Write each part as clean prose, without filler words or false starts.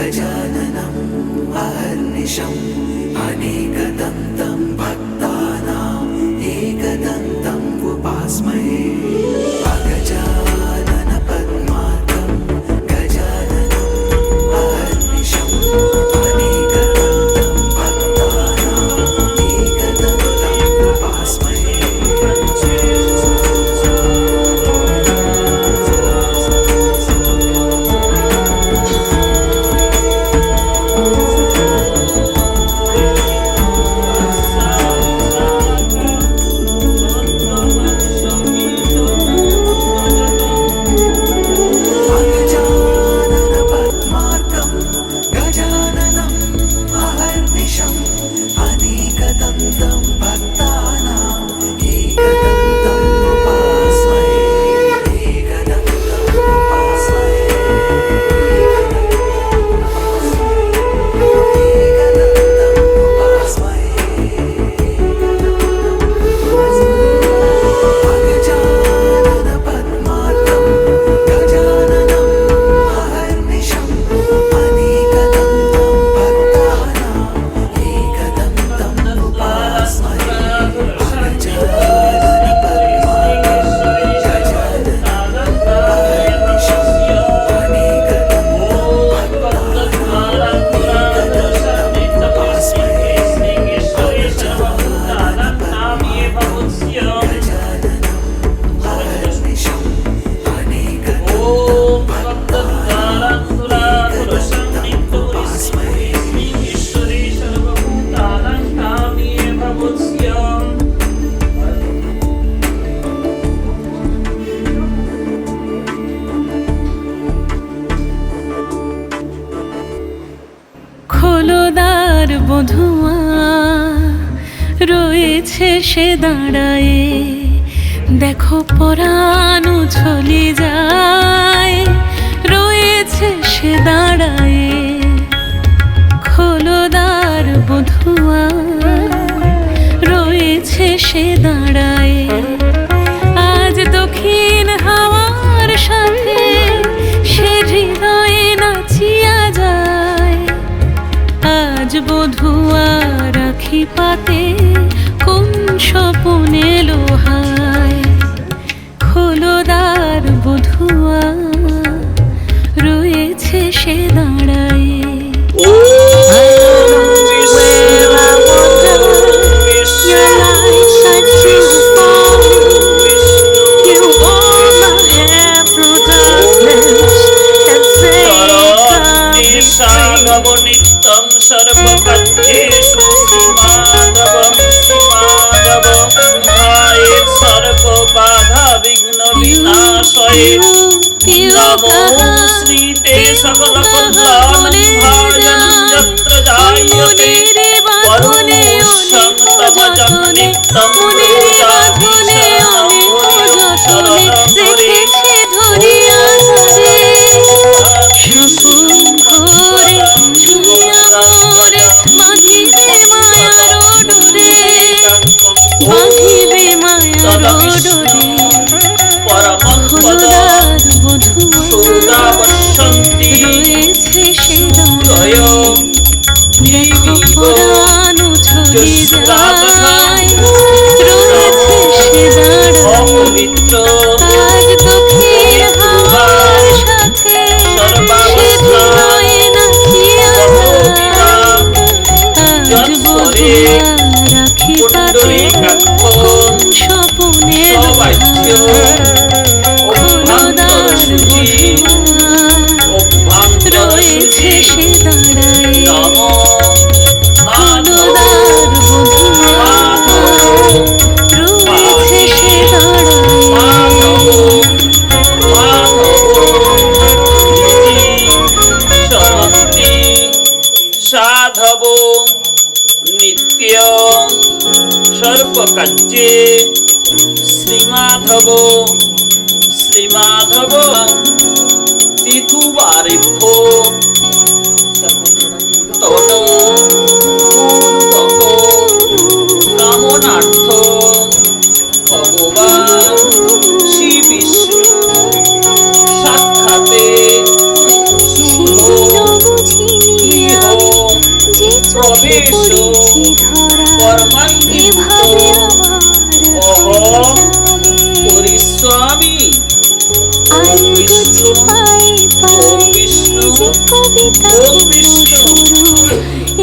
गजाननम् अहर्निशम् अनेकदन्तं भक्तानाम् एकदन्तम् उपास्महे अगजानन पद्मार्कं गजाननम् अहर्निशम् अनेकदन्तं भक्तानाम् एकदन्तम् उपास्महे খোলদার বধুয়া রয়েছে সে দাঁড়ায়ে, দেখো পরাণ উছলে যায়, রয়েছে সে দাঁড়ায়ে। খোলদার বধুয়া রয়েছে সে দাঁড়ায়ে, আজ দক্ষিণ হাওয়ার সাথে সে হৃদয়ে নাচিয়া যায়। আজ বধুয়া রাখি পাতে কোন স্বপনে লোহায়, খোলদার বধুয়া রয়েছে সে দাঁড়ায়ে। নিত্যং সর্বকার্যেষু শ্রীমাধবং শ্রীমাধবং ধ্যায়েৎ সর্ববাধা বিঘ্ন বিনাশয়ে। নমো শ্রীতে সকল কল্যাণং যত্র জায়তে পরমোষং তব নিত্যং শরণং ধরিয়া রয়েছে সে দাঁড়ায়ে। রয়েছে সে সাধব নিত্য সর্বকার্যে শ্রীমাধব শ্রীমাধব তিথুবারেভ্য কামনার্থ ভগবান শ্রী বিষ্ণু সাক্ষাতে শুভ কবিতা ওম বিষ্ণু। শুরু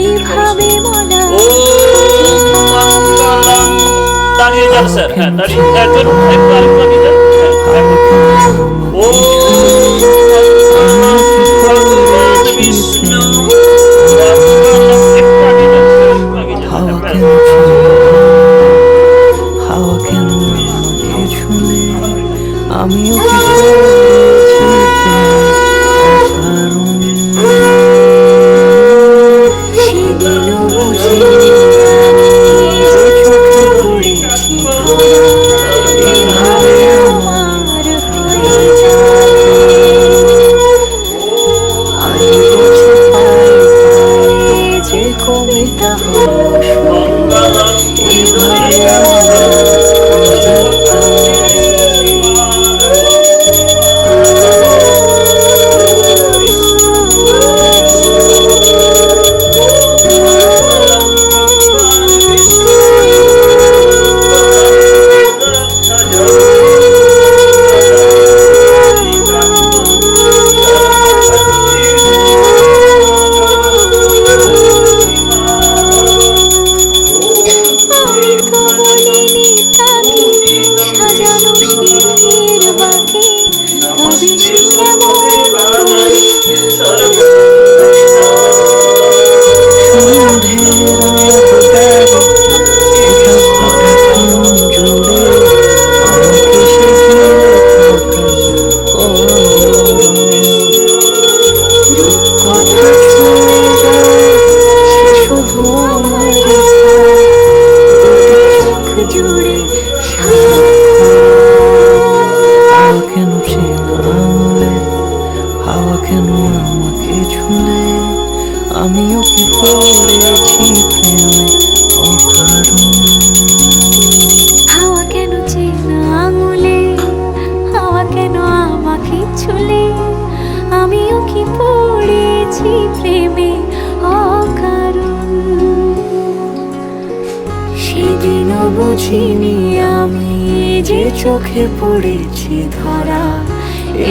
এভাবে বলা ওম মঙ্গলম। দাঁড়িয়ে যান স্যার, হ্যাঁ দাঁড়িয়ে একজন একটু আরেকবার দিবেন। হ্যাঁ, ওম ভগবান বিষ্ণু মঙ্গলম। একটু আগে যান স্যার, একটু আগে যান। হাওয়া হ্যাঁ, কেন হাওয়া কেন আমাকে ছুঁলে আমিও কি করেছি অকারণ সেদিন বুঝি চোখে পড়েছি এভাবে আমার হয়ে যাবে আজ বুঝে পাই যে কবিতা হলো মঙ্গলম এভাবে আমার আমি তো বলিনি তাকে সাজানো শিরের বাঁকে তবে সে কেমন করে জুড়ে হাওয়া কেন আমাকে ছুঁলে আমিও কি পড়েছি প্রেমে অকারণ হাওয়া কেন চেনা আঙুলে হাওয়া কেন আমাকে ছুলে আমিও কি পড়েছি প্রেমে অকারণ সেদিনও বুঝিনি আমি যে চোখে পড়েছি ধরা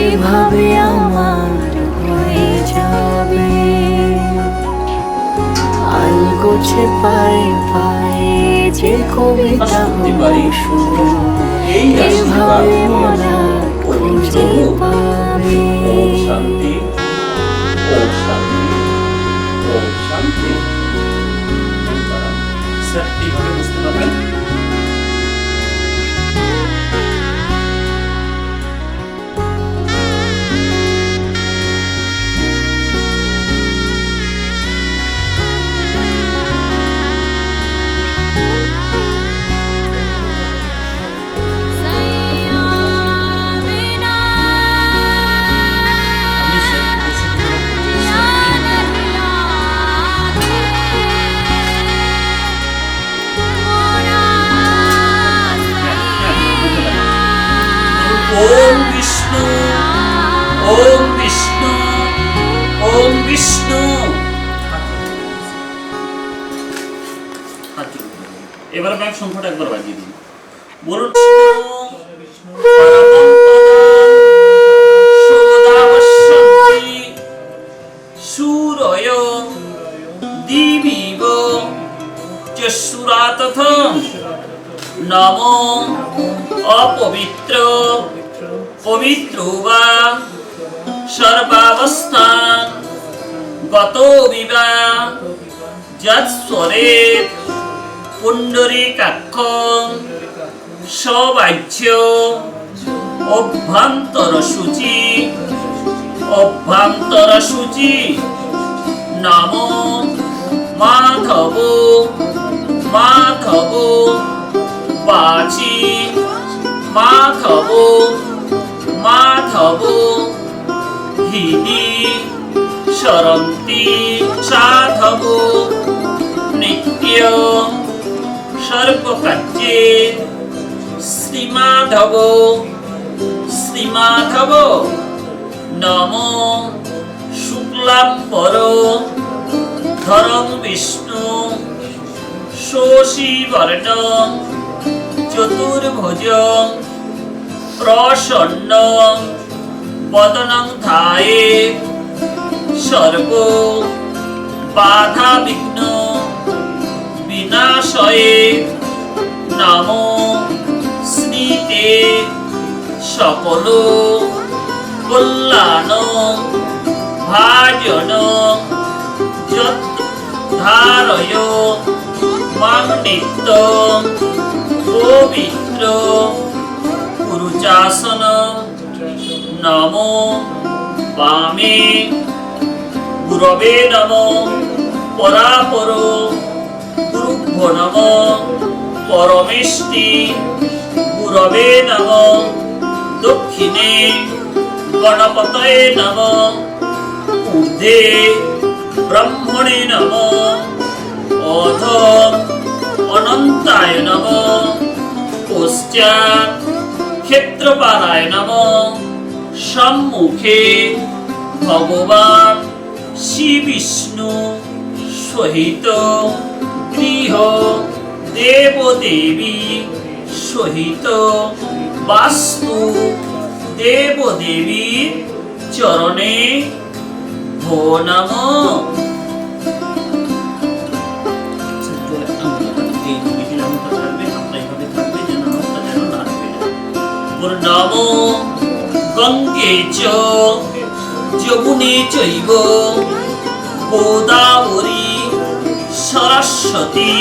এভাবে আমার হয়ে যাবে আলগোছে পায়ে পায়ে যে কবিতা হলো শুরু এই আশীর্বাদ এভাবে মনা খুঁজে পাবে ওম শান্তি, ওম শান্তি, ওম শান্তি। স্যার এইভাবে বুঝতে পারবেন। আপনি ওম বিষ্ণু, ওম বিষ্ণু, ওম বিষ্ণু। এবার ব্যাগ সংখ্যাটা একবার বাজিয়ে দিন। বলুন সুরয় দিবিব চুরাতথম নম অপবিত্র পবিত্র বা সর্বাবস্থান গত বিবা যৎস্বরে পুণ্ডরীকাক্ষং সবাহ্য অভ্যন্তর সূচি অভ্যন্তর সূচি নম মাধব মাধব বাচি মাধব মাধব হৃদি সরন্তি সাধব নিত্য সর্বকার্যে শ্রীমাধব শ্রীমাধব নম শুক্লাম্বর ধরং বিষ্ণু শোষীবর্ণ চতুর্ভুজ প্রসন্ন বদনং ধায়ে সর্ব বাধা বিঘ্ন বিনাশয়ে নমো শ্রীতে সকল কল্যাণ ভাজন যত ধারয় মাং নিত্য পবিত্র কুরুচাসন নমো বামে গুরবে নমো পরাপর গুরুভ্যো নমো পরমেষ্টি গুরবে নমো দক্ষিণে গণপতয়ে নমো ঊর্ধ্বে ব্রহ্মণে নমো অধ অনন্তায় নমো পশ্চাৎ ক্ষেত্রপালায় নমো সম্মুখে ভগবান শ্রী বিষ্ণু সহিত গৃহ দেবদেবী সহিত বাস্তু দেবদেবী চরণে ভো নমঃ। নমো গঙ্গে চ যমুনে চৈব গোদাবরী সরস্বতী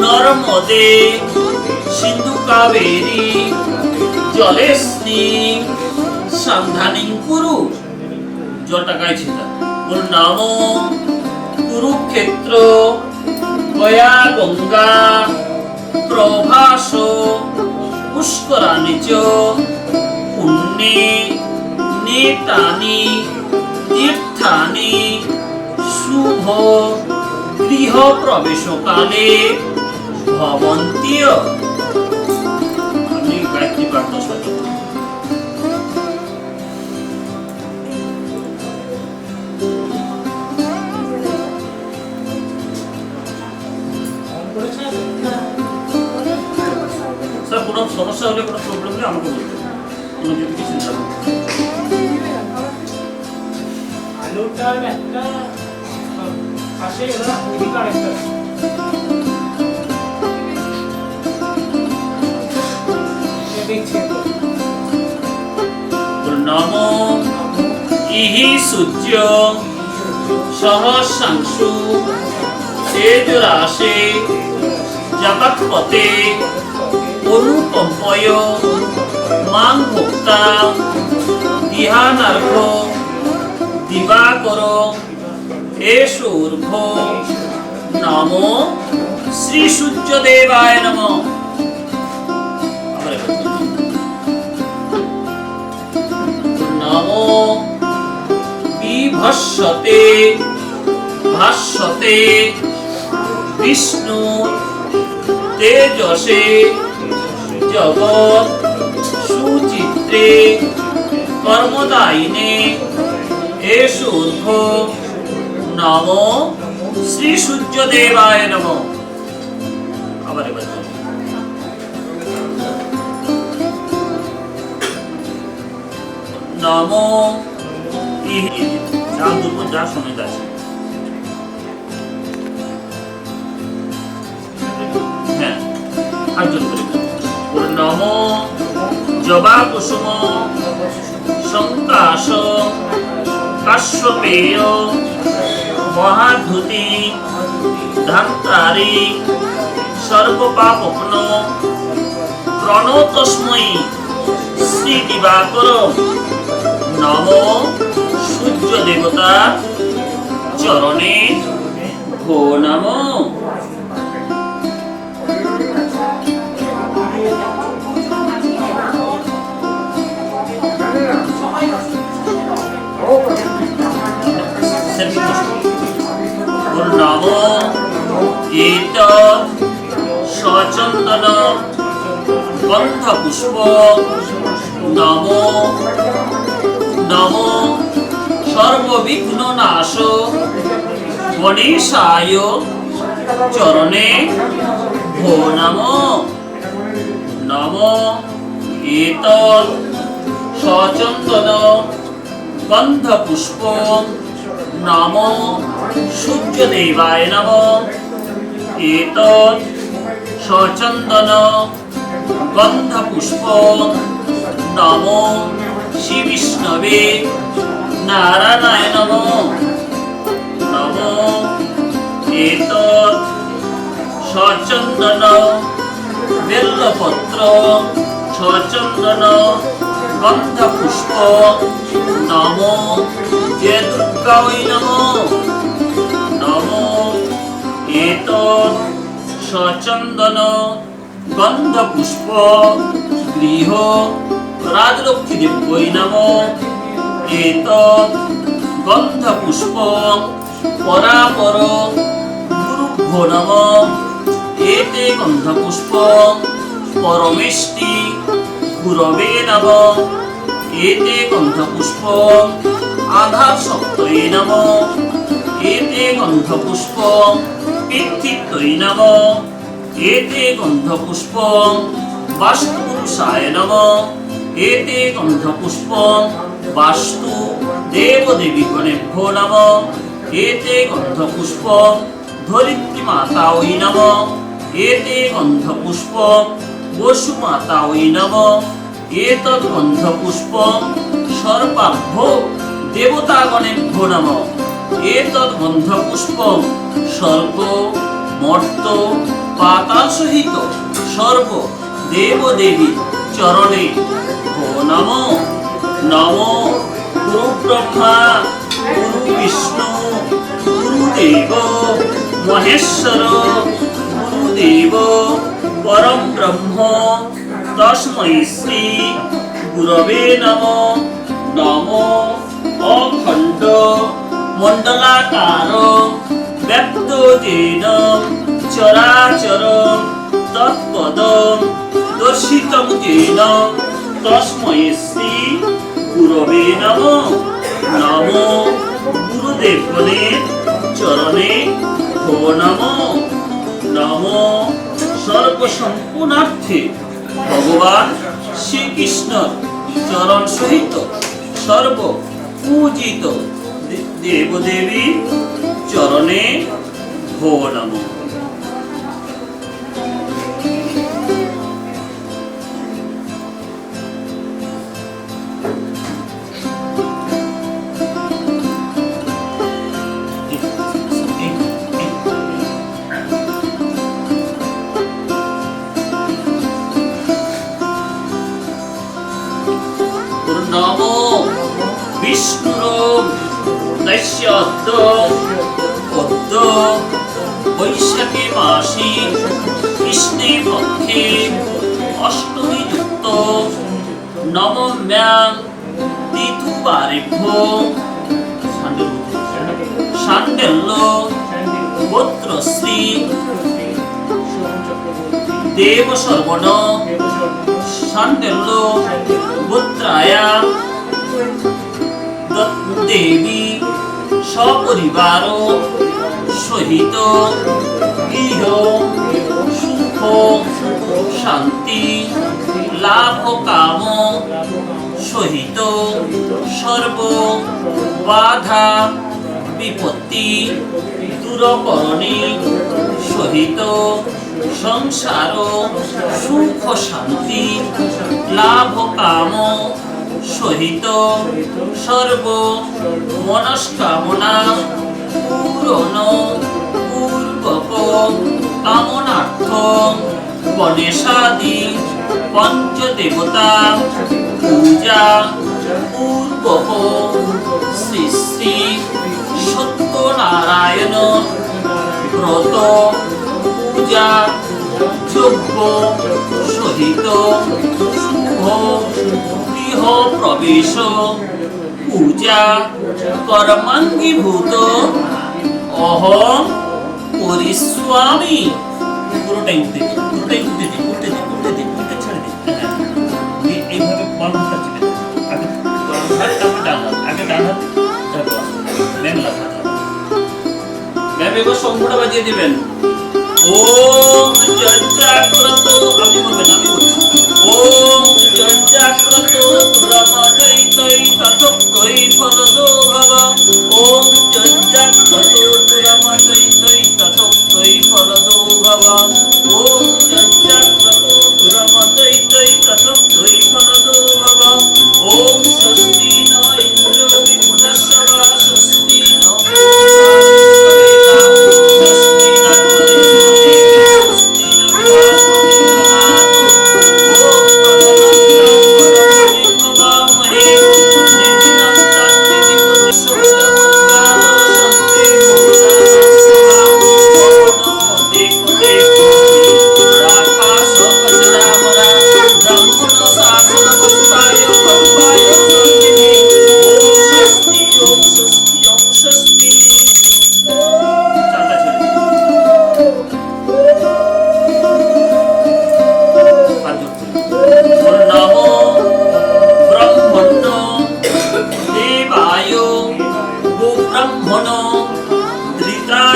নর্মদে সিন্ধু কাবেরী জলেস্মিন সন্ধানিং কুরু। জলটা গাইছে তা বল নমো কুরুক্ষেত্র গয়া গঙ্গা প্রভাস পুষ্করাণি চ পুণ্যে নেতানি তীর্থানি শুভ গৃহ প্রবেশকালে ভবন্তি। আমি গায়ত্রী পাঠ সাথে স্যার কোনো সমস্যা হলে কোনো প্রবলেম হলে আমাকে বলবেন, কোনো যদি কিছু চিন্তা করবেন। আলুটার একটা পাশে এরা অধিকার একটা দেখছে। নমো ইহি সূর্য সহস্রাংশু তেজরাশে জগৎপতে অনুকম্পয় মাং ভোক্তা দিহানার্ঘ দিবাকর এষূর্ভ নমো শ্রী সূর্যদেবায় নমঃ। নমো বিভস্বতে ভাস্বতে বিষ্ণু তেজসে জগৎ সুচিত্রে কর্মদায়িনে এষূর্ভ নমো শ্রী সূর্যদেবায় নমঃ। আবার এবার নমো ইহি যা দুর্গ যা সমেত আছে। হ্যাঁ আর্জন করে বলুন নমো জবা কুসুম সংকাশ কাশ্যপেয় মহাধুতি ধান্তারি সর্বপাপগ্ন প্রণতস্মৈ শ্রী দিবাকর নমো সূর্য দেবতা চরণে ভো নমঃ। নমো এত সচন্দন গন্ধ পুষ্প নমো নমো সর্ববিঘ্ন নাশ গণেশায় চরণে ভো নমঃ। নমো এত সচন্দন গন্ধ পুষ্প নমো সূর্যদেবায় নমঃ। এতৎ সচন্দন গন্ধপুষ্প নমো শ্রীবিষ্ণবে নারায়ণায় নমঃ। নমো এতৎ সচন্দন বেলপত্র সচন্দন গন্ধপুষ্প নমো জয় দুর্গায় নমঃ। নমো এতৎ সচন্দন গন্ধপুষ্প গৃহ রাজলক্ষ্মী দেব্যৈ নমঃ। এতৎ গন্ধপুষ্প পরাপর গুরুভ্যো নমঃ। এতে গন্ধপুষ্প পরমেষ্টি গুরবে নমঃ। এতে গন্ধপুষ্প আধার সপ্তয়ে নমঃ। এতে গন্ধপুষ্প পিতৃত্বৈ নমঃ। এতে গন্ধপুষ্প বাস্তুপুরুষায় নমঃ। এতে গন্ধপুষ্প বাস্তু দেবদেবীগণেভ্যো নমঃ। এতে গন্ধপুষ্প ধরিত্রী মাতাयै নমঃ। এতে গন্ধপুষ্প বসুমাতাयै নমঃ। এতদ্ গন্ধপুষ্প সর্বাভ্য দেবতাগণেভ্যো নমঃ। এতদ্ গন্ধপুষ্প স্বর্গ মর্ত পাতাল সহিত সর্ব দেবদেবী চরণে ভো নমঃ। নমো গুরু ব্রহ্মা গুরু বিষ্ণু গুরুদেব মহেশ্বর গুরুদেব পরম ব্রহ্ম তস্मै শ্রী গুরবে নমঃ। নমো অখণ্ড মণ্ডলাকার ব্যক্ত যেন চরাচর তৎপদম দর্শিতং যেন তস্मै শ্রী গুরবে নমঃ। নমো গুরুদেবগণের চরণে ভো নমঃ। নমো সর্বসম্পূর্ণার্থে ভগবান শ্রীকৃষ্ণ চরণ সহিত সর্ব পূজিত দেবদেবী চরণে ভো নমঃ। নমো বিষ্ণুর দস্য অদ্য বৈশাখে মাসে কৃষ্ণে পক্ষে অষ্টমী যুক্ত নবম্যাং তিথুবারেভ্যো শান্ডল্য গোত্রশ্রী দেব সর্বণ শান্ডল্য গোত্রায়া দেবী সপরিবার সহিত গৃহ সুখ শান্তি লাভ কাম সহিত সর্ব বাধা বিপত্তি দূরকরণে সহিত সংসার সুখ শান্তি লাভ কাম সহিত সর্ব মনস্কামনা পূরণ পূর্বক কামনার্থ গণেশাদি পঞ্চদেবতা পূজা পূর্বক শ্রী শ্রী সত্যনারায়ণ ব্রত পূজা যজ্ঞ সহিত শুভ গৃহ প্রবেশ পূজা কর্মাঙ্গীভূত অহম পরিস্বামী। পুরোটাই উঠতে ছেড়ে দে। এইভাবে বাম হাতটা চেপে দে। আগে ডান হাত, আগে ডান হাত, তারপর ব্যাংলা হাত। ব্যায়াম এবার শঙ্খটা বাজিয়ে দিবেন। ওম চঞ্চাক্রত, আপনি বলবেন, আমি বলছি। ওম চঞ্চাক্রত রমণৈতৈ তথোক্তৈ ফলদো ভব। ওম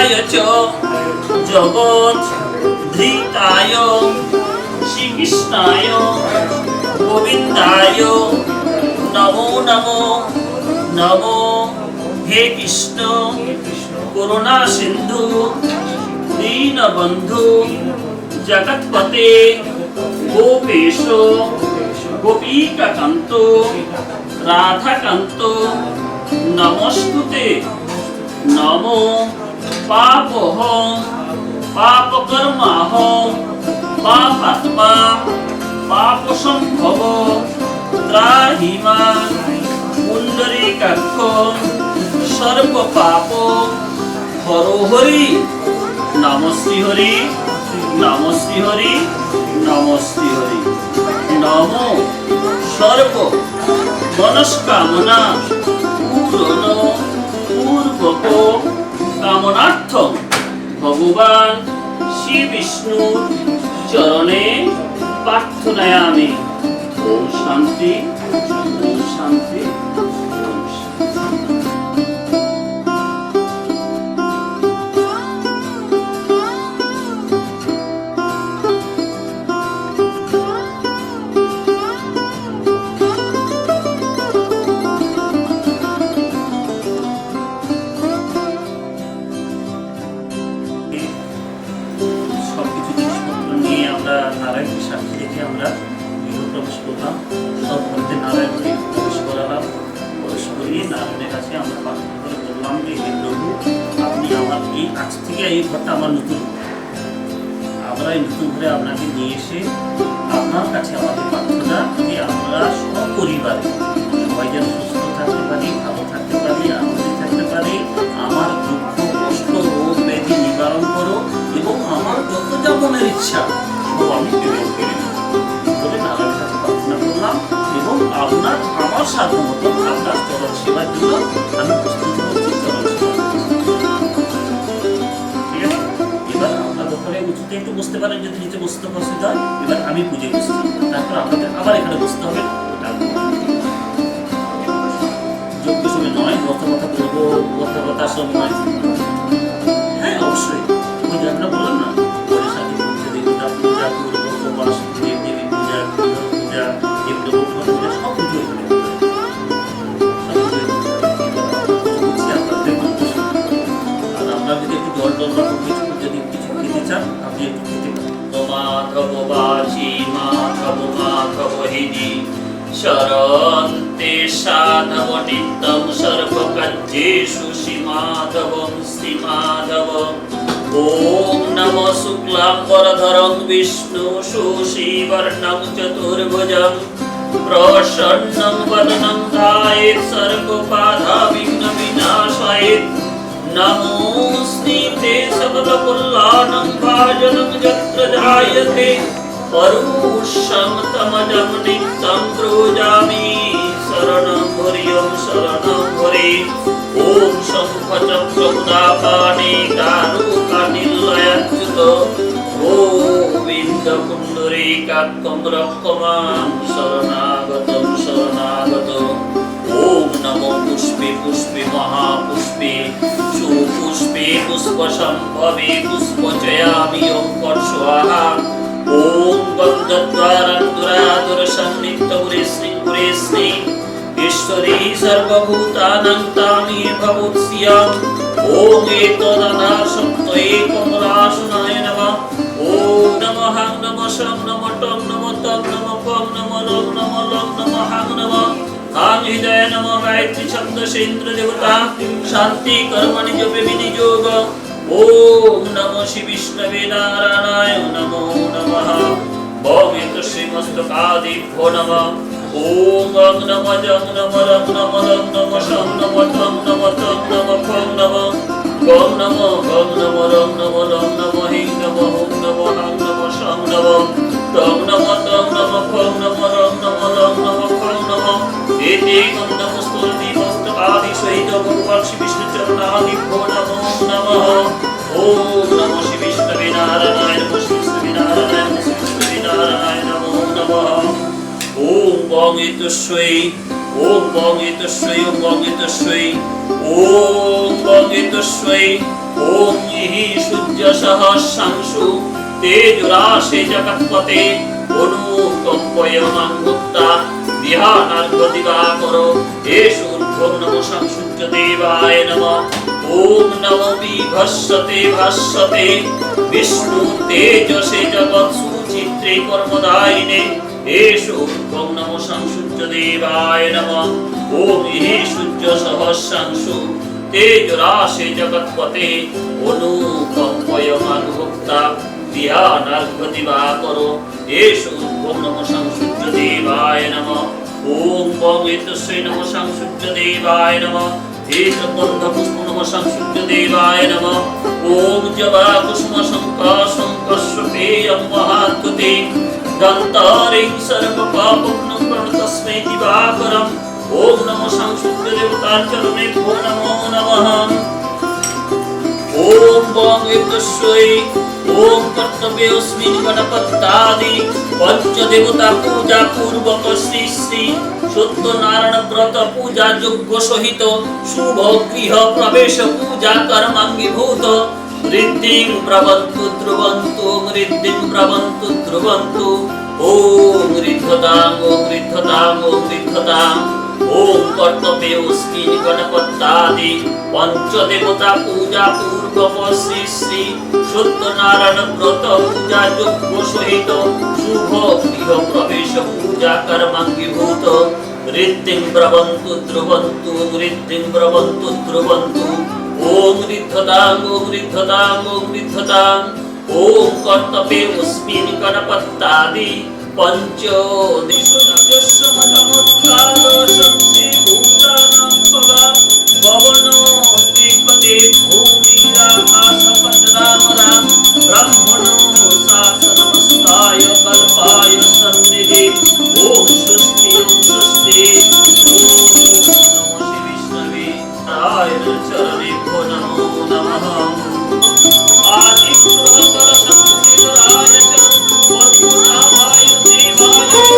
হিতায় চ জগৎ ধৃতায় শ্রীকৃষ্ণায় গোবিন্দায় নমো নমো নমো। হে কৃষ্ণ করুণা সিন্ধু দীনবন্ধু জগৎপতে গোপেশ গোপীকান্ত রাধাকান্ত নমস্তুতে। নমো পাপহং পাপকর্মাহং পাপাত্মা পাপসম্ভব ত্রাহি মাং পুণ্ডরীকাক্ষ সর্বপাপ হরো হরি। নম শ্রী হরি নম শ্রী হরি নম শ্রী হরি। নম সর্ব মনস্কামনা পূরণ পূর্বক কামনার্থ ভগবান শ্রী বিষ্ণুর চরণে প্রার্থনায়ামি। ওম শান্তি ওম শান্তি ওম শান্তি। সবকিছু জিনিসপত্র নিয়ে আমরা নারায়ণকে সাক্ষী রেখে আমরা গৃহ প্রবেশ করলাম। সব মধ্যে নারায়ণকে প্রবেশ করালাম। প্রবেশ করিয়ে নারায়ণের কাছে আমরা প্রার্থনা করে বললাম যে হে প্রভু, আপনি আমার এই আজ থেকে এই ঘরটা আমার নতুন, আমরা এই নতুন ঘরে আপনাকে নিয়ে এসে আপনার কাছে আমাদের প্রার্থনা যে আমরা সপরিবারে সবাই যেন সুস্থ থাকতে পারি, ভালো থাকতে পারি, আনন্দে থাকতে পারি। আমার দুঃখ কষ্ট রোগ ব্যাধি নিবারণ করো এবং আমার যত যা মনের ইচ্ছা সব আমি পূরণ করে দেব বলে নারায়ণের কাছে প্রার্থনা করলাম। এবং আমার সাধ্য মতো আপনার চরণ সেবার জন্য আমি প্রস্তুত হচ্ছি, চরণ সেবা করছি। ঠিক আছে, এবার আপনার দোকানে উঁচুতে একটু বসতে পারেন, যদি নিচে বসতে অসুবিধা হয়। এবার আমি পুজো বসছি, তারপর আপনাদের আবার এখানে বসতে হবে। যোগ্য সময় নয়, কথা বলবো, কথা সব নয়। হ্যাঁ অবশ্যই, ওই যে আমরা বললাম না, পরের সাথে পূজা, দেবতা পূজা, পূর্ব উপবাস, দেব দেবী পূজা, গৃহ পূজা, দেবদেব পূজা, সব পুজো এখানে আর আপনার যদি একটু জল টল বা কিছু যদি কিছু খেতে চান আপনি একটু খেতে পারেন। মাধব বাচি মাধব মাধব হিদি শরন্তে সাধব নিত্যং সর্বকার্যেষু শ্রীমাধবং শ্রীমাধবং। ওম নমঃ শুক্লাম্বরধরং বিষ্ণু শশীবর্ণং চতুর্ভুজং প্রসন্नं বদनं ধ্যায়েৎ সর্ববাধাবিঘ্নবিনাশায়েৎ। নমোऽস্তে সকলকল্যাণং ভাজनं যত্র ধ্যায়তে পরুষং তমজং নিত্যং ব্রজামি শরণং হরিয়ং শরণং হরে। ওম শঙ্খচক্রগদাপাণি দারুকানিলয়াচ্যুত গোবিন্দ পুণ্ডরীকাক্ষং রক্ষমাং শরণাগতং শরণাগতং। ওম নমো পুষ্পে পুষ্পে মহাপুষ্পে সুপুষ্পে পুষ্পসম্ভবে পুষ্পচয়ামি ওম ফট স্বাহা। ওম গন্ধদ্বারং দুরাদুরসং নিত্যপুরেস্মিং পুরেস্মি ঈশ্বরী সর্বভূতানাং তামি ভবুৎস্যাম। ওম এতদনাসক্তয়ে কমলাসনায় নমঃ। ওম নমঃ নমঃ শং নমঃ টং নমঃ তং নমঃ পং নমঃ লং নমঃ লং নমঃ হাং নমঃ। হাং হৃদয় নমঃ গায়ত্রী ছন্দসেন্দ্র দেবতা শান্তি কর্মণি জপে বিনিযোগ। ওম নমঃ শ্রী বিষ্ণবে নারায়ণায় নমো নমঃ। ওম শ্রীমস্তকাদিভ্যো নমঃ। ওম গং নমঃ জং নমঃ রং নমঃ লং নমঃ শং নমঃ ত্বং নমঃ তং নমঃ ফং নমঃ। গং নমঃ রং নমঃ লং নমঃ হিং নমঃ হুং নমঃ হাং নমঃ শং নমঃ তং নমঃ ফং নমঃ রং নমঃ লং নমঃ ফং নমঃ। এতে গং নমঃ স্তুতি মস্তকাদি সহিত ভগবান শ্রী বিষ্ণু চরণাদিভ্যো নমো নমঃ। ওম নমঃ শ্রী বিষ্ণবে নারায়ণায় নমঃ শ্রী বিষ্ণবে নারায়ণায় নমঃ শ্রী বিষ্ণবে নারায়ণায় নমো নমঃ। ওম গং এতস্যৈ ওম বং এতস্যৈ ওম বং এতস্যৈ ওম বং এতস্যৈ ওম ইহি সূর্য সহস্রাংশু তেজরাশে জগৎপতে অনুকম্পয়মাং মুক্তা বিহানার্ঘ দিবাকর এষু ঊর্ধ্বং নমঃ সংসূর্য দেবায় নমঃ ওম নমো বিভস্যতে ভাস্যতে বিষ্ণু তেজসে জগৎসু চিত্রে কর্মদায়িনে এষু ঊর্ধ্বং নমঃ সংসূর্য দেবায় নমঃ ওম ইহি সূর্য সহস্রাংশু তেজরাশে জগৎপতে অনুকম্পয়মাং মুক্তা বিহানার্ঘ দিবাকর এষু ঊর্ধ্বং নমঃ সংসূর্য দেবায় নমঃ ওম বং এতস্যৈ নমঃ সংসূর্য দেবায় নমঃ এতদ্গন্ধ পুষ্প নমঃ সংসূর্য দেবায় নমঃ ওম জবা কুসুম শঙ্কস্বপেয়ং মহাদ্ভুতে দন্তারিং সর্বপাপগ্নং প্রণতস্মৈ দিবাকরম ওম নমঃ সংসূর্য দেবতার চরণেভ্যো নমো নমঃ ওম বং এতস্যৈ ওম কর্তব্যস্মিন গণপত্যাদি পঞ্চদেবতা পূজা পূর্বক শ্রী শ্রী সত্যনারায়ণ ব্রত পূজা যজ্ঞ সহিত শুভ গৃহ প্রবেশ পূজা কর্মাঙ্গীভূত ঋদ্ধিং প্রবন্তু ধ্রুবন্তু ঋদ্ধিং প্রবন্তু ধ্রুবন্তু ওম ঋদ্ধতাং ওম ঋদ্ধতাং ওম ঋদ্ধতাং ওম কর্তব্যস্মিন গণপত্যাদি পঞ্চদেবতা পূজা পূর্বক শ্রী শ্রী সত্যনারায়ণ ব্রত পূজা যজ্ঞ সহিত শুভ গৃহ প্রবেশ পূজা কর্মাঙ্গীভূত ঋদ্ধিং প্রবন্তু ধ্রুবন্তু ঋদ্ধিং প্রবন্তু ধ্রুবন্তু ওম ঋদ্ধতাং ওম ঋদ্ধতাং ওম ঋদ্ধতাং ওম কর্তব্যস্মিন গণপত্যাদি ব্রাহ্মণো শাসনমস্তায় কল্পায় সন্নিধি ওম স্বস্তি ওম স্বস্তি ওম নমো শ্রী বিষ্ণবে নারায়ণ চরণেভ্যো নমো নমঃ আদিত্যবর সংকৃতরায় চ পদ্মনাভায় দেবায়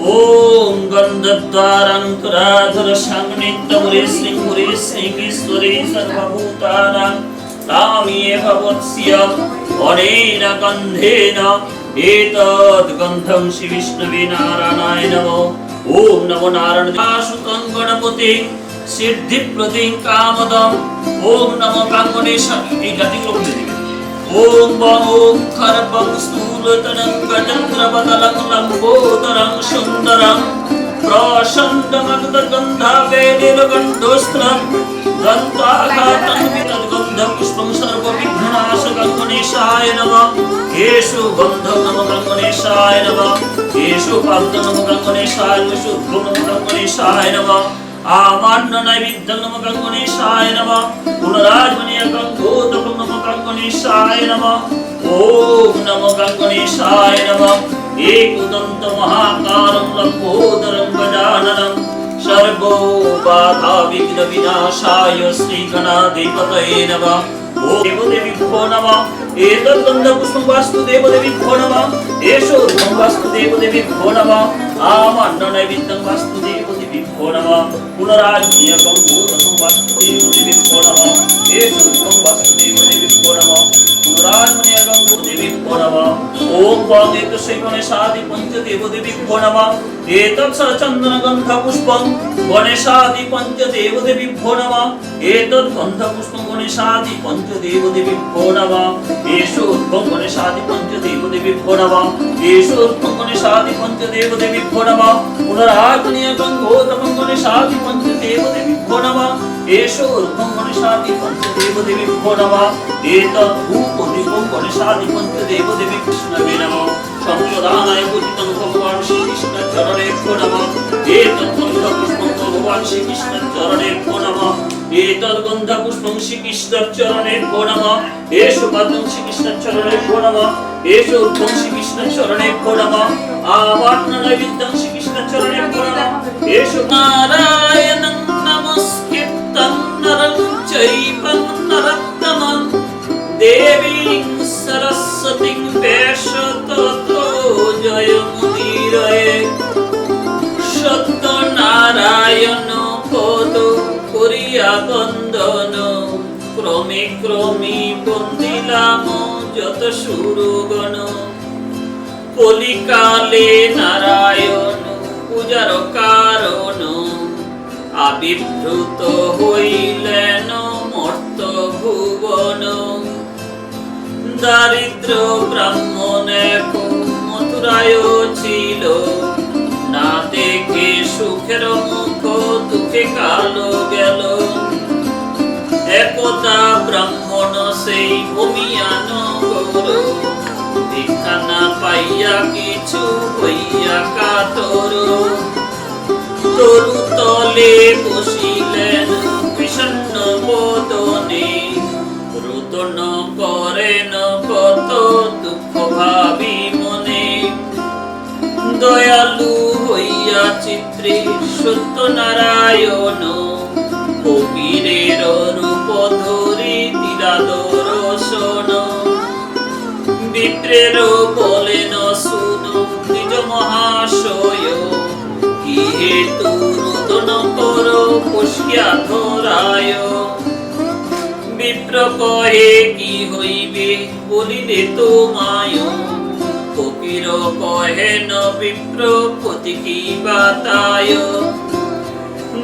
ওম গন্ধদ্বারাঙ্কুরাধর সংনিত্যমুরে শ্রীমুরে শ্রীকৃষ্ণরে সর্বভূতানাং কামিয়ে ভবৎস্য অনেন গন্ধেন এতদ গন্ধং শ্রী বিষ্ণবে নারায়ণায় নমঃ ওম নমো নারায়ণ দাসুতং গণপতি সিদ্ধিপ্রদিং কামদং ওম নমো কাঙ্গনেশায় এই জাতিগুলো বলে দিবেন ওম বং ওম খরবং স্থূলতরং গজেন্দ্রবদলং লম্বোদরং সুন্দরং প্রসন্নমগধগন্ধাবেদিরগন্ধোস্ত্রং গন্ধাঘাতং বিতদ্গন্ধ পুষ্পং সর্ববিঘ্ননাশকং গণেশায় নমঃ येषु गन्धं नमो गणेशाय नमः येषु पादं नमो गणेशाय नमः शुद्धं नमो गणेशाय नमः आमान्न नैवेद्यं नमो गणेशाय नमः पुनराजमनीयकं गोदकं नमो गणेशाय नमः ओम नमो गणेशाय नमः एकदन्त महाकारं लम्बोदरं गजाननं सर्वो बाधा विघ्न विनाशाय श्री गणाधिपतये नमः ओम देवदेवीभ्यो नमः एतद्गन्धपुष्पं वास्तुदेवदेवीभ्यो नमः एषो वास्तुदेवदेवीभ्यो नमः आमन्न नैवेद्यं वास्तुदेवदेवीभ्यो नमः पुनराजमनीयकं गोदकं वास्तुदेवदेवीभ्यो नमः एषो वास्तुदेवदेवीभ्यो नमः पुनराजमनीयकं गोदेवीभ्यो नमः ओम वागेतस्य गणेशादि पञ्चदेवदेवीभ्यो नमः एतत् चन्दनगन्धपुष्पं गणेशादि पञ्चदेवदेवीभ्यो नमः एतत् गन्धपुष्पं गणेशादि पञ्चदेवदेवीभ्यो नमः एषो गणेशादि पञ्चदेवदेवीभ्यो नमः एषो गणेशादि पञ्चदेवदेवीभ्यो नमः पुनराजमनीयकं गोदकं गणेशादि पञ्चदेवदेवीभ्यो नमः एषो गणेशादि पञ्चदेवदेवीभ्यो नमः एतत् धूपदीपं गणेशादि पञ्चदेवदेवीभ्यो नमः সম্প্রদানায় পূজিতং ভগবান শ্রীকৃষ্ণ চরণেভ্যো নমঃ এতদ্গন্ধ পুষ্পং ভগবান শ্রীকৃষ্ণ চরণেভ্যো নমঃ এতদ্গন্ধ পুষ্পং শ্রীকৃষ্ণ চরণেভ্যো নমঃ এষু পদ্মং শ্রীকৃষ্ণ চরণেভ্যো নমঃ এষু ঊর্ধ্বং শ্রীকৃষ্ণ চরণেভ্যো নমঃ আবাহ্ননৈবেদ্যং শ্রীকৃষ্ণ চরণেভ্যো নমঃ এষু নারায়ণং নমস্কৃত্যং নরং চৈব নরোত্তমং দেবীং সরস্বতীং ব্যাসততো জয়মুদীরয়ে সত্যনারায়ণ পদ করিয়া বন্দন ক্রমে ক্রমে বন্দিলাম যত সুরগণ কলিকালে নারায়ণ পূজার কারণ আবির্ভূত হইলেন মর্ত ভুবন দারিদ্র ব্রাহ্মণ এক মথুরায় ছিল না দেখে সুখের মুখ দুঃখে কালো গেল একদা ব্রাহ্মণ সেই ভূমিয়া নগর দীক্ষা না পাইয়া কিছু হইয়া কাতর তরু তলে বসিলেন বিষণ্ণ বদনে রোদন করেন কত দুঃখ ভাবি মনে দয়ালু হইয়া চিত্রে সত্যনারায়ণ ফকিরের রূপ ধরি দিলা দর্শন বিপ্রের বলেন শুনো নিজ মহাশয় কি হেতু রোদন কর বসিয়া ধরায় বিপ্র কহে কি হইবে বলিলে তোমায় ফকির কহেন বিপ্র ক্ষতি কি বাতায়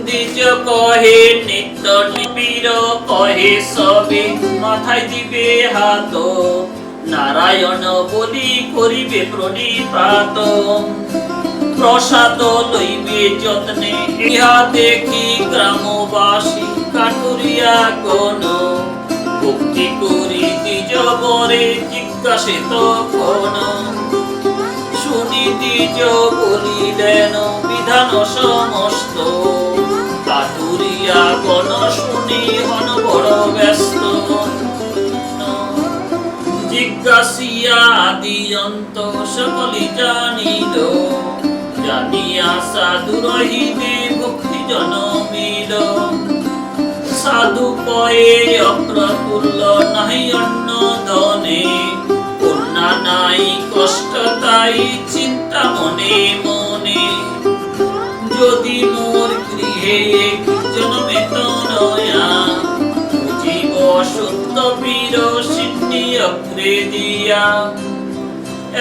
দ্বিজ কহে নিত্য নিবিড় কহে সবে মাথায় দিবে হাত নারায়ণ বলি করিবে প্রণিপাত প্রসাদ লইবে যত্নে ইহা দেখি গ্রামবাসী কাটুরিয়া গণ ভক্তি করি দ্বিজ বরে জিজ্ঞাসে তখন শুনি দ্বিজ বলিলেন বিধান সমস্ত কাটুরিয়া গণ শুনি হন বড় ব্যস্ত জিজ্ঞাসিয়া আদি অন্ত সকলি জানিল জানিয়া সাধু রহিতে ভক্তি জনমিল সাধু কয়ে অপ্রফুল্ল নাহি অন্ন ধনে কন্যা নাই কষ্ট তাই চিন্তা মনে মনে যদি মোর গৃহে জন্মে তনয়া জীব সত্য বীর সিদ্ধি অগ্রে দিয়া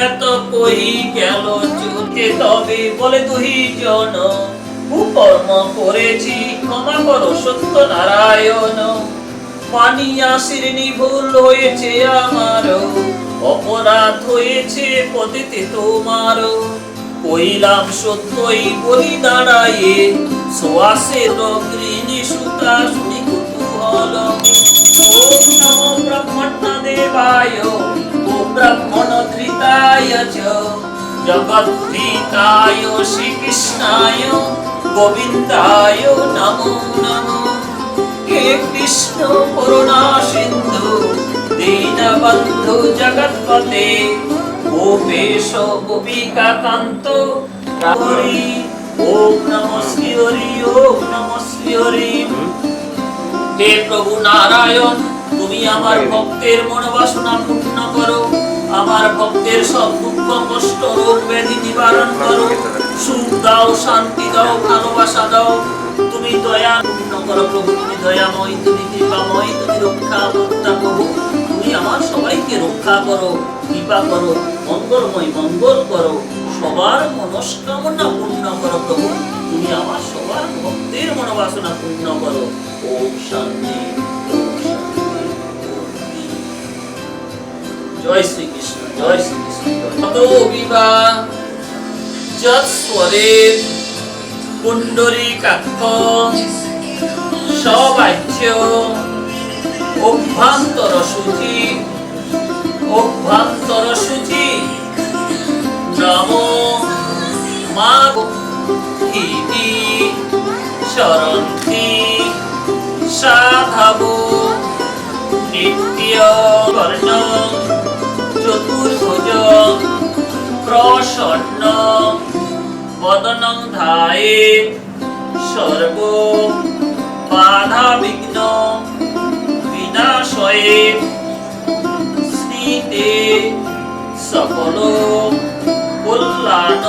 এত কহি গেল চুকে তবে বলে দুহি জন কুকর্ম করেছি ক্ষমা করো সত্য নারায়ণ মানিয়া শিরনি ভুল হয়েছে আমার অপরাধ হয়েছে পতিতে তোমার কইলাম সত্যই বলি দাঁড়ায়ে সোয়াসে রগ্রিনী সুতা শুনি কুতূহল ওম নমো ব্রহ্মণ্য দেবায় ও ব্রহ্মণ ধৃতায় চ জগদ্ধিতায় শ্রীকৃষ্ণায় গোবিন্দায় নমো নমো হে কৃষ্ণ করুণা সিন্ধু দীনবন্ধু জগৎপতে গোপেশ গোপিকা কান্ত হরি ওম নমঃ শ্রী হরি ওম নমঃ শ্রী হরি হে প্রভু নারায়ণ তুমি আমার ভক্তের মনোবাসনা পূর্ণ করো আমার ভক্তের সব দুঃখ কষ্ট রোগ ব্যাধি নিবারণ করো সুখ দাও শান্তি দাও ভালোবাসা দাও তুমি দয়া পূর্ণ করো প্রভু তুমি দয়াময় তুমি কৃপাময় তুমি রক্ষা কর্তা প্রভু তুমি আমার সবাইকে রক্ষা করো কৃপা করো মঙ্গলময় মঙ্গল করো সবার মনস্কামনা পূর্ণ করো প্রভু তুমি আমার সবার ভক্তের মনোবাসনা পূর্ণ করো ওম শান্তি জয় শ্রীকৃষ্ণ জয় শ্রীকৃষ্ণ তত বিবাহ যৎস্বরে পুণ্ডরীকাক্ষ সবাহ্য অভ্যন্তর শুচি দুঃখিনী শরন্তি সাধবো নিত্য কর্ণ চতুর্ভুজ প্রসন্ন বদনং ধায়ে সর্ব বাধা বিঘ্ন বিনাশয়ে স্মৃতে সকল কল্যাণ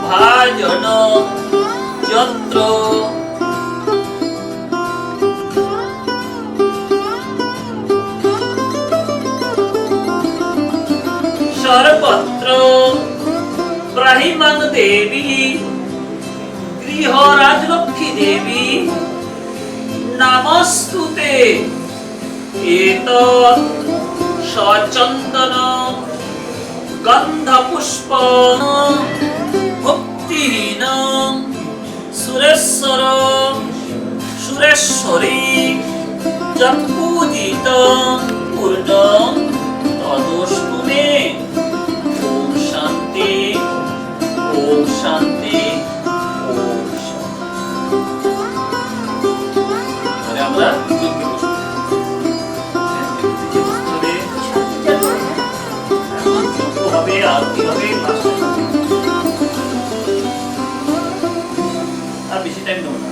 ভাজন যত্র সর্বত্র ব্রাহ্মণ দেবী গৃহ রাজলক্ষ্মী দেবী নমস্তুতে এতৎ সচন্দন গন্ধ পুষ্প ভক্তিহীন সুরেশ্বর সুরেশ্বরী যৎপূজিত পূর্ণ তদস্তু মে। ওম শান্তি ওম শান্তি ওম শান্তি। আমরা যজ্ঞে বসবো। হবে আরতি হবে আর বেশি টাইম নেব না।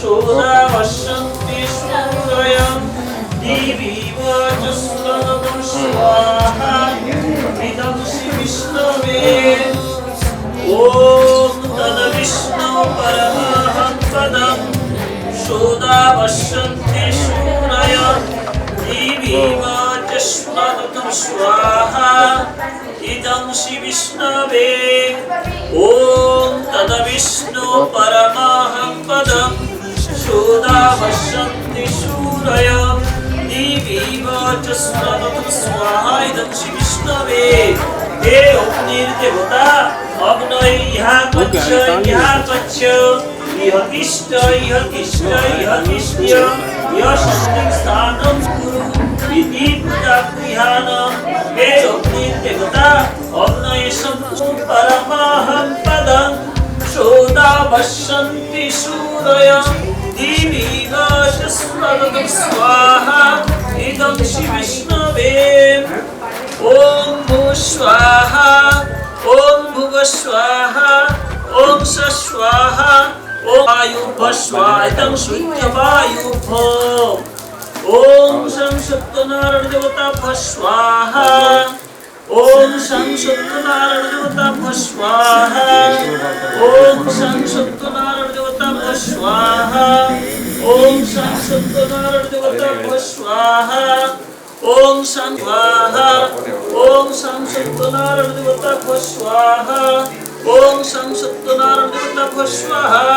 Shodavashanti Surayam Divi Vajasvanam Swaha Idam Shri Vishnave Om Tada Vishnu Paramaham Padam Shodavashanti Surayam Divi Vajasvanam Swaha Idam Shri Vishnave Om Tada Vishnu Paramaham Padam Shodavashanti Surayam Divi Vajasvanam Swaha Idam Shri Vishnave। হে অগ্নির দেবতা অগ্নয় ইহা পচ্ছ ইহা পচ্ছ ইহ তিষ্ঠ ইহ তিষ্ঠ ইহ তিষ্ঠ ইহ শক্তিং স্থানম কুরু ইতি পুজাগৃহাণম। হে অগ্নির দেবতা অগ্নয় সম্পূর্ণ পরমাহম Padam Shodavashanti Surayam Divi Vajasvanam Swaha Idam Shri Vishnave। Om Bhuva Swaha Om Bhuva Swaha Om Sa Swaha Om Ayubha Swaha Idam Sujya Vayubha। Om Sam Satyanarayana Devatabhya Swaha Om Sam Satyanarayana Devatabhya Swaha Om Sam Satyanarayana Devatabhya Swaha Om Sam Satyanarayana Devatabhya Swaha Om Sam Swaha Om Sam Satyanarayana Devatabhya Swaha Om Sam Satyanarayana Devatabhya Swaha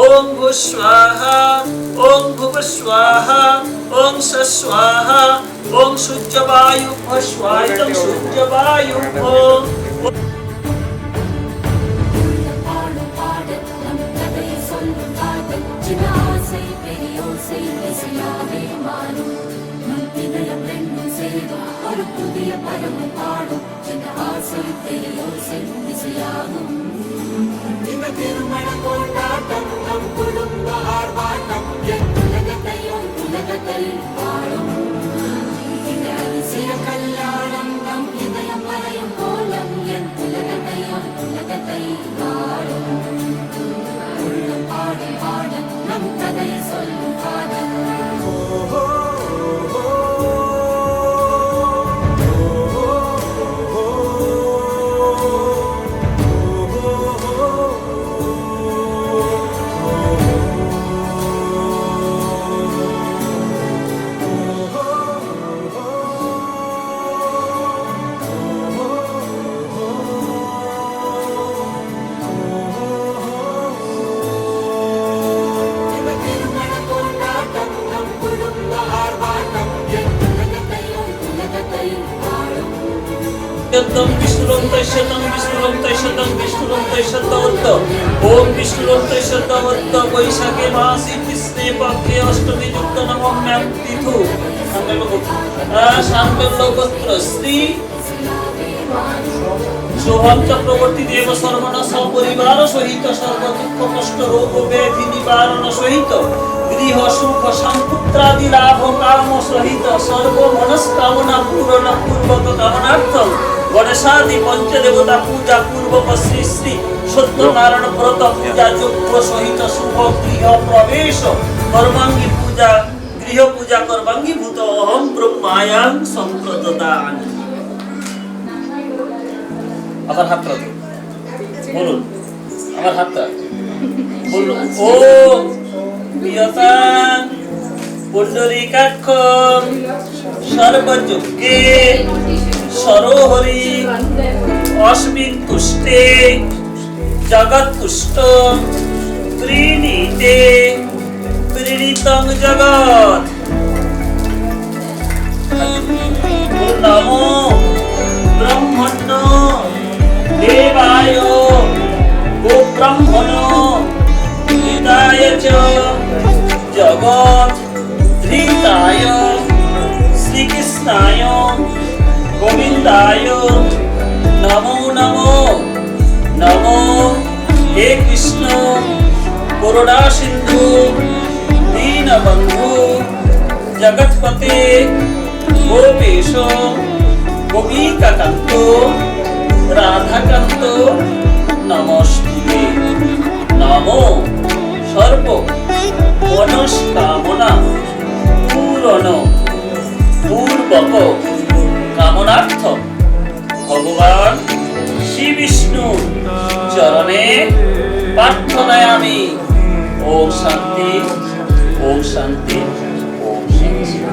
Om Bhuva Swaha Om Bhuva Swaha Om Sa Swaha Om Sujya Vayubha Swaha Idam Sujya Vayubha। শান্ত্যন্তম বিষ্ণুরং তৈষ্যতং বিষ্ণুরং তৈষ্যতং বিষ্ণুরং তৈষ্যতমত্ত ওম বিষ্ণুরং তৈষ্যতমত্ত বৈশাখে মাসি কৃষ্ণে পক্ষে অষ্টমী যুক্ত নবম্যাং তিথু শান্তল্যগোত্র শ্রী শোভম চক্রবর্তী দেব সর্বনা সপরিবার সহিত সর্ব দুঃখ কষ্ট রোগ ব্যাধি নিবারণ সহিত গৃহ সুখ সম্পুত্রাদি লাভ কাম সহিত সর্ব মনস্কামনা পূরণ পূর্বক কামনার্থম গণেশাদি পঞ্চদেবতা পূজা পূর্বক শ্রী শ্রী সত্যনারায়ণ ব্রত পূজা যজ্ঞ সহিত শুভ গৃহ প্রবেশ কর্মাঙ্গী পূজা গৃহ পূজা কর্মাঙ্গীভূত অহম ব্রহ্মায়াং সম্প্রদান। আমার হাতটা বলুন, আমার হাতটা বলুন। ও প্রিয়তাং পুণ্ডরীকাক্ষং সর্বযজ্ঞে সরোহরি অস্মিন তুষ্টে জগৎতুষ্ট ত্রিণীতে প্রেরিতং জগৎ নমো ব্রহ্মণ্য দেবায় গো ব্রহ্মণ হিতায় চ জগৎ ধৃতায় শ্রীকৃষ্ণায় গোবিন্দায় নমো নমো নমো। হে কৃষ্ণ করুণা সিন্ধু দীনবন্ধু জগৎপতে গোপেশ গোপিকাকান্ত রাধাকান্ত নমস্তুতে। নমো সর্ব মনস্কামনা পূরণ পূর্বক কামনার্থ ভগবান শ্রী বিষ্ণু চরণে প্রার্থনায় আমি। ওম শান্তি, ওম শান্তি, ওম শান্তি।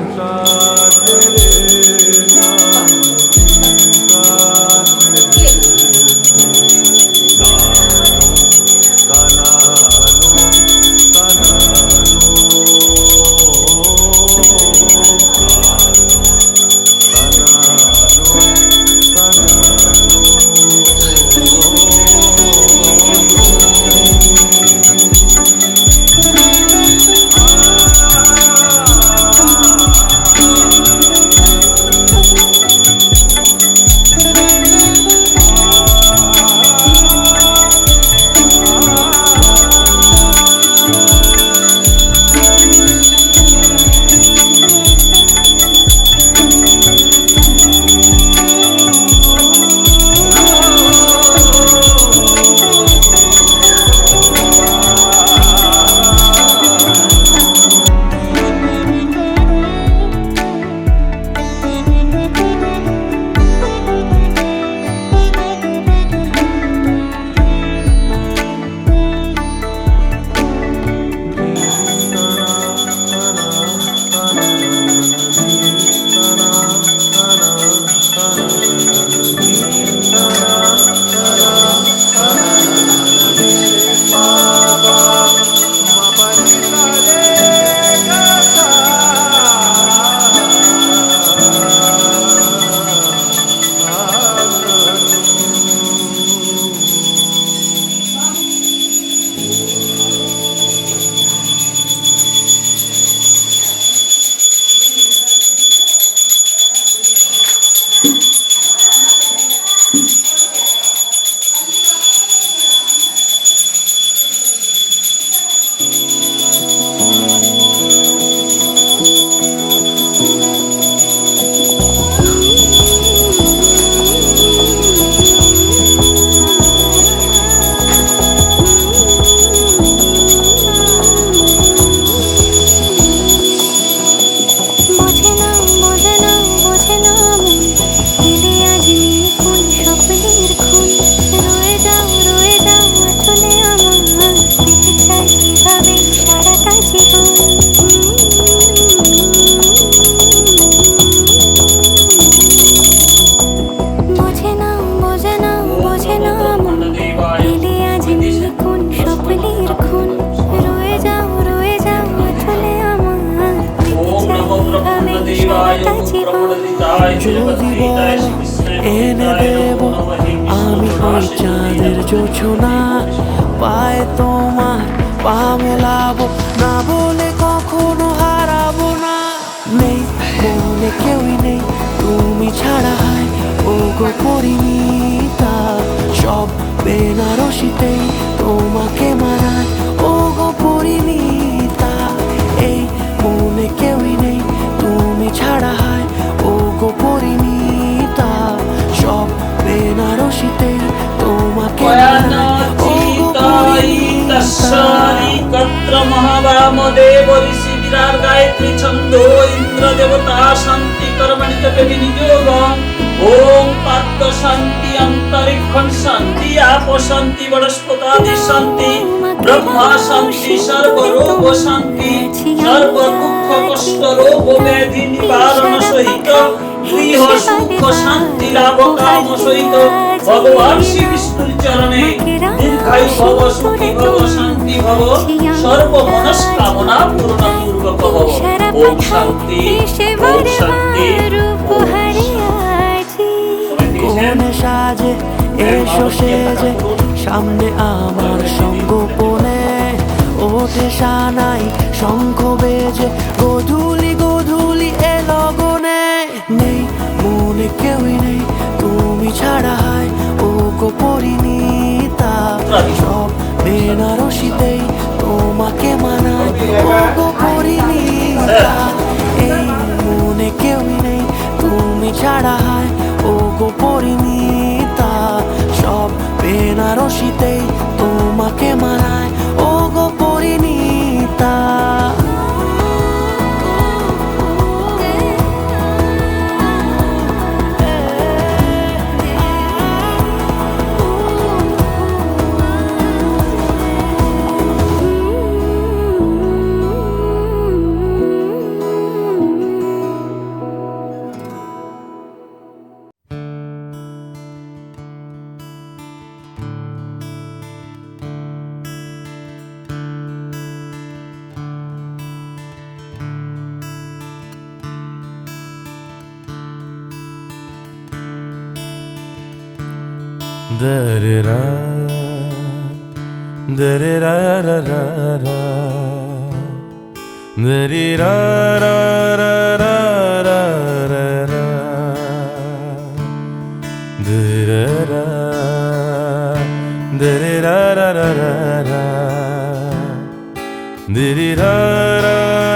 जो दिवा एने दे জোছনা পায় তোমার পা মেলাবো না বলে কখনো হারাবো না। নেই মনে কেউই নেই তুমি ছাড়া হয় ও গো পরিণীতা, সব বেনারসিতেই তোমাকে মানায় ও গো পরিণীতা। এই মনে কেউই নেই তুমি ছাড়া হয় ও গো পরিণীতা, সব বেনারসিতেই তোমাকে মানায় ও গো পরিণীতা। মহাবামদেব ঋষি বিরার গায়ত্রী ছন্দ ইন্দ্র দেবতা শান্তি কর্মণি তপে বিনিযোগ। ওম পাদ্য শান্তি অন্তরিক্ষণ শান্তি আপ শান্তি বনস্পতাদি শান্তি ব্রহ্মা শান্তি সর্বরোগ শান্তি সর্ব দুঃখ কষ্ট রোগ ব্যাধি নিবারণ সহিত গৃহ সুখ শান্তি লাভ কাম সহিত ভগবান শ্রী বিষ্ণুর চরণে দীর্ঘায়ু ভব সুখী ভব শান্তি ভব সর্ব মনস্কামনা পূর্ণ পূর্বক ভব। ওম শান্তি ওম শান্তি। কোনে সাজে এসো সেজে সামনে আমার সঙ্গোপনে, ওঠে সানাই শঙ্খ বেজে গধূলি গধূলি এ লগনে। নেই মনে কেউই নেই তুমি ছাড়া হয় ও গো পরিণীতা, সব বেনারসিতেই তোমাকে মানায় ও গো পরিণীতা। এই মনে কেউই নেই তুমি ছাড়া হয় ও গো পরিণীতা, সব বেনারসিতেই তোমাকে মানায় ও গো Parineeta. Da-da-da, da-da-da-da-da-da, da-dee-da-da-da-da-da-da, da-da-da, da-dee-da-da-da-da-da, dee-dee-da-da-da-da-da,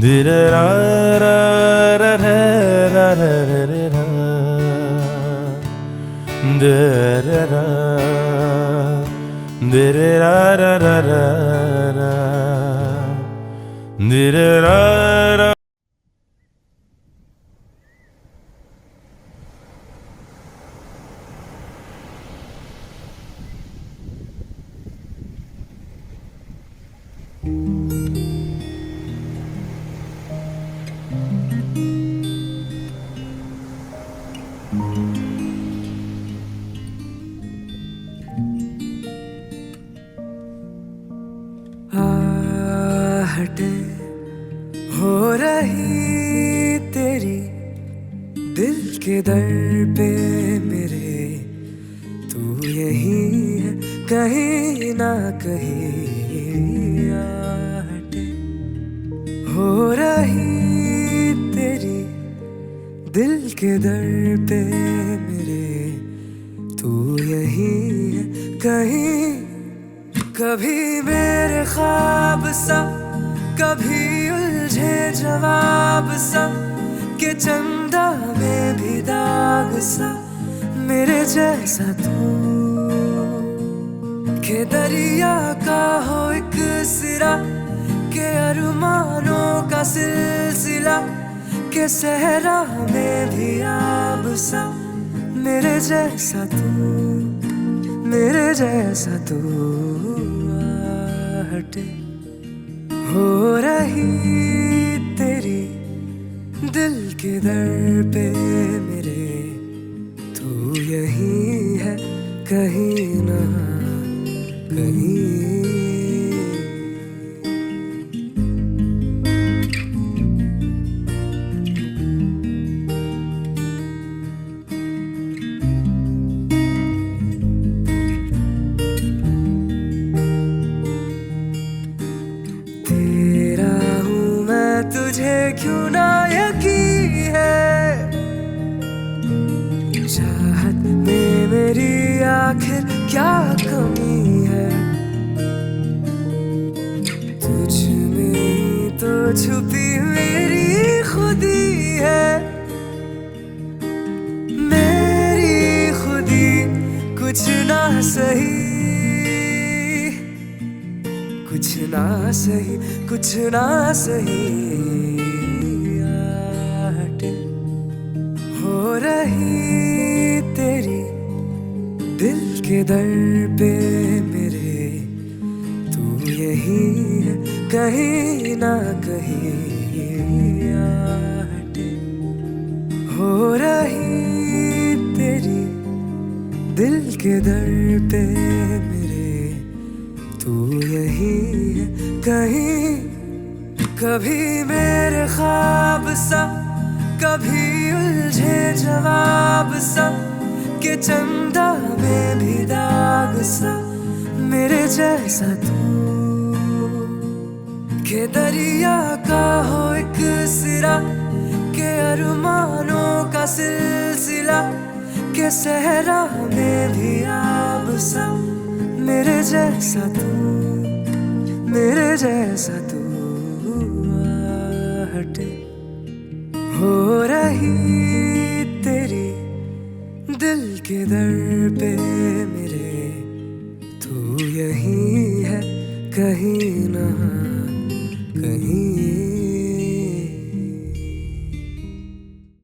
dee-dee-da-da-da-da-da-da. Da-da-da. Da-da-da-da-da-da. Da-da-da-da. आहटें हो रही तेरी दिल के दर पे मेरे, तू यही है कहीं ना कहीं। आहटें हो रही तेरी दिल के दर पे मेरे, तू यही है कहीं। कभी मेरे ख्वाब सा, कभी उलझे जवाब सा, के चंदा में भी दाग सा मेरे जैसा तू। के दरिया का हो एक सिरा, के अरमानों का सिलसिला, के सहरा में भी आब सा मेरे जैसा तू, मेरे जैसा तू। आहटें हो रही तेरी दिल के दर पे मेरे, तू यही है कहीं ना कहीं। तेरा हूँ मैं, तुझे क्यों ना यकीन है, चाहत में मेरी आखिर क्या कमी है। तुझ में तो छुपी मेरी खुदी है, मेरी खुदी कुछ ना सही, कुछ ना सही, कुछ ना सही। आहटें हो रही तेरी दिल के दर पे मेरे, तू यही है कहीं ना कहीं। आहटें हो रही तेरी दिल के दर पे मेरे, तू यही है कहीं। कभी मेरे ख्वाब सा, कभी उलझे जवाब सा, के चंदा में भी दाग सा मेरे जैसा तू। के दरिया का हो एक सिरा, के अरमानों का सिलसिला, के सहरा में भी आब सा मेरे जैसा तू, मेरे जैसा तू। आहटें हो रही तेरी दिल के दर पे मेरे, तू यही है कहीं ना कहीं।